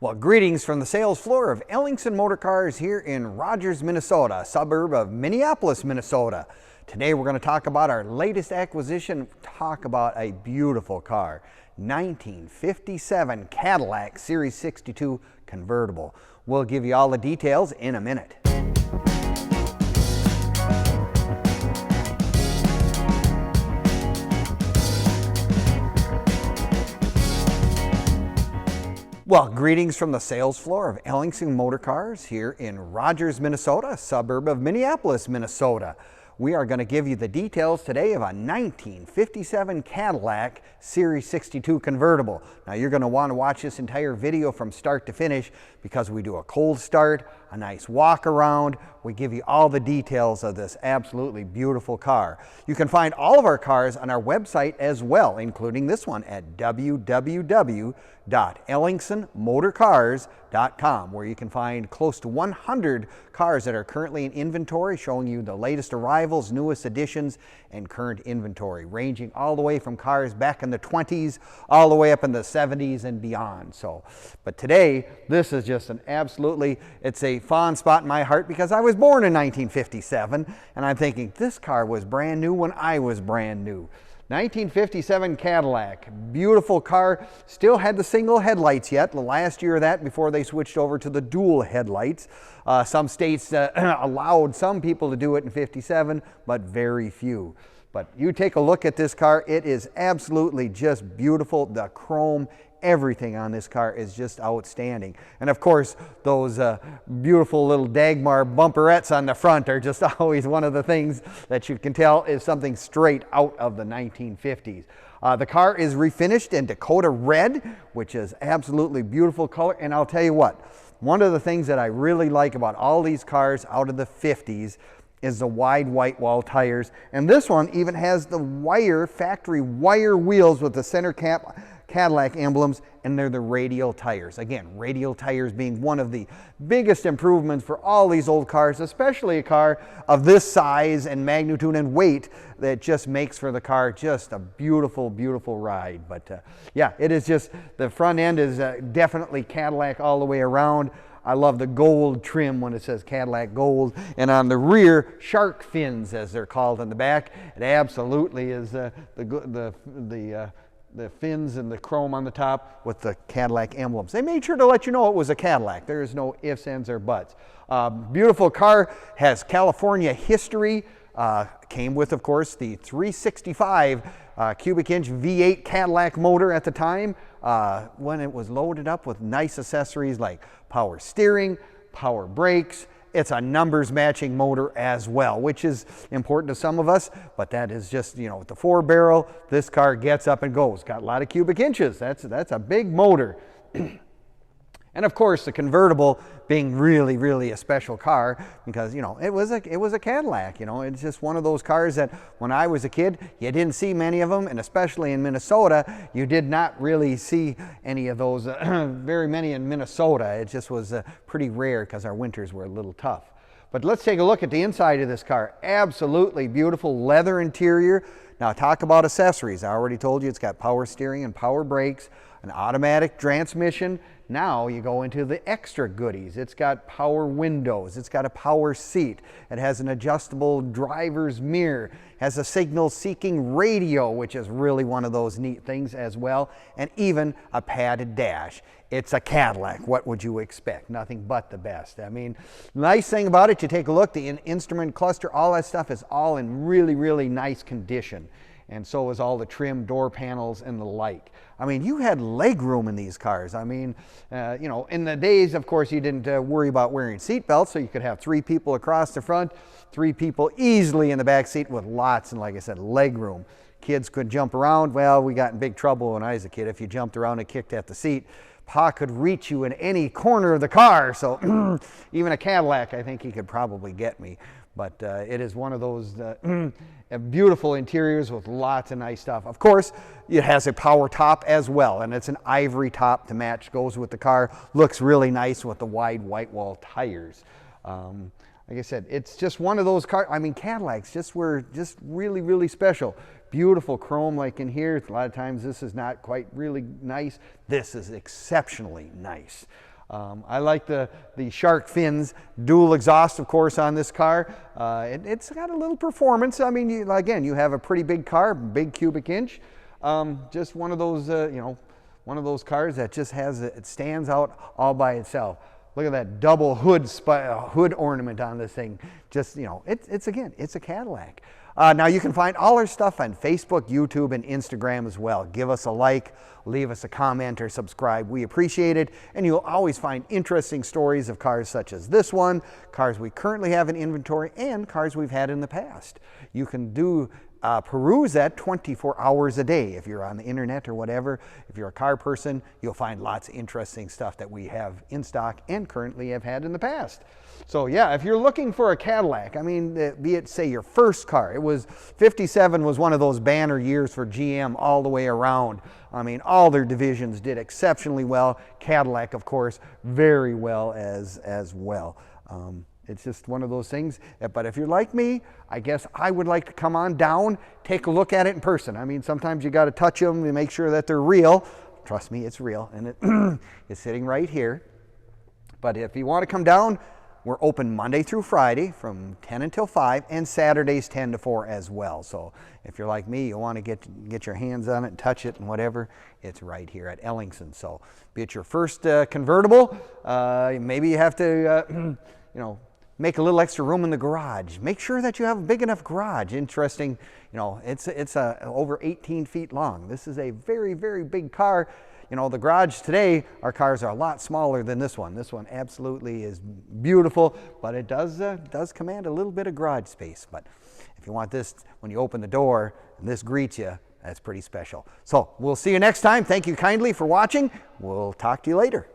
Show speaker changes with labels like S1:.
S1: Well, greetings from the sales floor of Ellingson Motorcars here in Rogers, Minnesota, a suburb of Minneapolis, Minnesota. Today we're going to talk about our latest acquisition, talk about a beautiful car, 1957 Cadillac Series 62 convertible. We'll give you all the details in a minute. Well, greetings from the sales floor of Ellingson Motorcars here in Rogers, Minnesota, a suburb of Minneapolis, Minnesota. We are going to give you the details today of a 1957 Cadillac Series 62 convertible. Now you're going to want to watch this entire video from start to finish because we do a cold start, a nice walk around. We give you all the details of this absolutely beautiful car. You can find all of our cars on our website as well, including this one at www.ellingsonmotorcars.com, where you can find close to 100 cars that are currently in inventory, showing you the latest arrivals, newest additions, and current inventory, ranging all the way from cars back in the 20s all the way up in the 70s and beyond. But today, this is just an absolutely, it's a fond spot in my heart because I was born in 1957, and I'm thinking this car was brand new when I was brand new. 1957 Cadillac, beautiful car, still had the single headlights yet, the last year of that before they switched over to the dual headlights. Some states allowed some people to do it in 57, but very few. But you take a look at this car, it is absolutely just beautiful. The chrome, everything on this car is just outstanding. And of course, those beautiful little Dagmar bumperettes on the front are just always one of the things that you can tell is something straight out of the 1950s. The car is refinished in Dakota Red, which is absolutely beautiful color. And I'll tell you what, one of the things that I really like about all these cars out of the 50s is the wide whitewall tires. And this one even has the factory wire wheels with the center cap Cadillac emblems, and they're the radial tires. Again, radial tires being one of the biggest improvements for all these old cars, especially a car of this size and magnitude and weight that just makes for the car just a beautiful, beautiful ride. But yeah, it is just, the front end is definitely Cadillac all the way around. I love the gold trim when it says Cadillac Gold, and on the rear, shark fins as they're called in the back. It absolutely is the fins and the chrome on the top with the Cadillac emblems. They made sure to let you know it was a Cadillac. There is no ifs, ands, or buts. Beautiful car, has California history. Came with, of course, the 365 cubic inch V8 Cadillac motor at the time when it was loaded up with nice accessories like power steering, power brakes. It's a numbers matching motor as well, which is important to some of us, but that is just, you know, with the 4-barrel, this car gets up and goes. Got a lot of cubic inches. That's a big motor. And of course, the convertible being really, really a special car because, you know, it was a Cadillac. You know, it's just one of those cars that when I was a kid, you didn't see many of them, and especially in Minnesota, you did not really see any of those, very many in Minnesota. It just was pretty rare because our winters were a little tough. But let's take a look at the inside of this car. Absolutely beautiful leather interior. Now talk about accessories. I already told you it's got power steering and power brakes, an automatic transmission. Now you go into the extra goodies. It's got power windows. It's got a power seat. It has an adjustable driver's mirror. Has a signal seeking radio, which is really one of those neat things as well. And even a padded dash. It's a Cadillac. What would you expect? Nothing but the best. I mean, nice thing about it, you take a look, the instrument cluster, all that stuff is all in really, really nice condition. And so is all the trim door panels and the like. I mean, you had leg room in these cars. I mean, you know, in the days, of course, you didn't worry about wearing seat belts, so you could have 3 people across the front, 3 people easily in the back seat with lots and, like I said, leg room. Kids could jump around. Well, we got in big trouble when I was a kid. If you jumped around and kicked at the seat, Pa could reach you in any corner of the car. So even a Cadillac, I think he could probably get me. But it is one of those beautiful interiors with lots of nice stuff. Of course, it has a power top as well, and it's an ivory top to match, goes with the car. Looks really nice with the wide whitewall tires. Like I said, it's just one of those cars. I mean, Cadillacs were just really, really special. Beautiful chrome like in here. A lot of times this is not quite really nice. This is exceptionally nice. I like the shark fins, dual exhaust, of course, on this car. It's got a little performance. I mean, again, you have a pretty big car, big cubic inch. Just one of those, you know, one of those cars that just has, it stands out all by itself. Look at that double hood ornament on this thing. Just, you know, it's again, it's a Cadillac. Now you can find all our stuff on Facebook, YouTube, and Instagram as well. Give us a like, leave us a comment, or subscribe. We appreciate it. And you'll always find interesting stories of cars such as this one, cars we currently have in inventory, and cars we've had in the past. You can peruse that 24 hours a day. If you're on the internet or whatever, if you're a car person, you'll find lots of interesting stuff that we have in stock and currently have had in the past. So yeah, if you're looking for a Cadillac, I mean, be it say your first car, 57 was one of those banner years for GM all the way around. I mean, all their divisions did exceptionally well. Cadillac, of course, very well as well. It's just one of those things. But if you're like me, I guess I would like to come on down, take a look at it in person. I mean, sometimes you got to touch them to make sure that they're real. Trust me, it's real, and it's sitting right here. But if you want to come down, we're open Monday through Friday from 10 until 5, and Saturdays 10 to 4 as well. So if you're like me, you want to get your hands on it and touch it and whatever, it's right here at Ellingson. So be it your first convertible, maybe you have to, you know, make a little extra room in the garage. Make sure that you have a big enough garage. Interesting, you know, it's over 18 feet long. This is a very, very big car. You know, the garage today, our cars are a lot smaller than this one. This one absolutely is beautiful, but it does command a little bit of garage space. But if you want this, when you open the door and this greets you, that's pretty special. So we'll see you next time. Thank you kindly for watching. We'll talk to you later.